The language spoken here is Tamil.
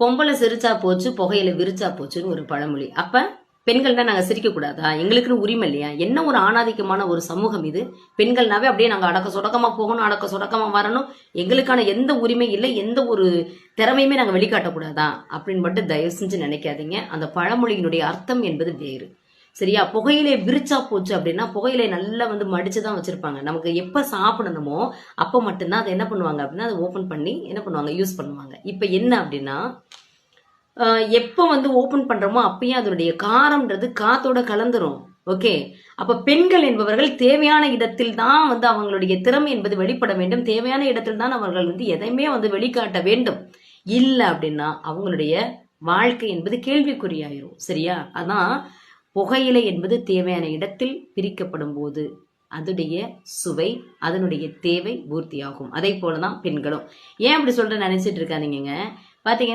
பொம்பளை சிரிச்சா போச்சு புகையில விரிச்சா போச்சுன்னு ஒரு பழமொழி. அப்ப பெண்கள்னா நாங்க சிரிக்க கூடாதா? எங்களுக்குன்னு உரிமை இல்லையா? என்ன ஒரு ஆணாதிக்கமான ஒரு சமூகம் இது. பெண்கள்னாவே அப்படியே நாங்க அடக்க சொடக்கமா போகணும், அடக்க சொடக்கமா வரணும், எங்களுக்கான எந்த உரிமை இல்லை, எந்த ஒரு திறமையுமே நாங்க வெளிக்காட்டக்கூடாதா அப்படின்னு மட்டும் தயவு செஞ்சு நினைக்காதீங்க. அந்த பழமொழியினுடைய அர்த்தம் என்பது வேறு. சரியா? புகையிலே விரிச்சா போச்சு அப்படின்னா புகையிலை நல்லா மடிச்சுதான் வச்சிருப்பாங்க. நமக்கு எப்ப சாப்பிடணுமோ அப்ப மட்டும்தான் அதை என்ன பண்ணுவாங்க அப்படின்னா அதை ஓபன் பண்ணி என்ன பண்ணுவாங்க, யூஸ் பண்ணுவாங்க. இப்ப என்ன அப்படின்னா எப்ப ஓபன் பண்றோமோ அப்பயும் அதனுடைய காரம்ன்றது காத்தோட கலந்துரும். ஓகே, அப்ப பெண்கள் என்பவர்கள் தேவையான இடத்தில் தான் அவங்களுடைய திறமை என்பது வெளிப்பட வேண்டும். தேவையான இடத்தில் தான் அவர்கள் எதையுமே வெளிக்காட்ட வேண்டும். இல்ல அப்படின்னா அவங்களுடைய வாழ்க்கை என்பது கேள்விக்குறியாயிரும். சரியா? அதான் புகையிலை என்பது தேவையான இடத்தில் பிரிக்கப்படும் போது அதனுடைய சுவை, அதனுடைய தேவை பூர்த்தியாகும். அதே போலதான் பெண்களும். ஏன் அப்படி சொல்ற நினைச்சிட்டு இருக்காதீங்க. பாத்தீங்கன்னா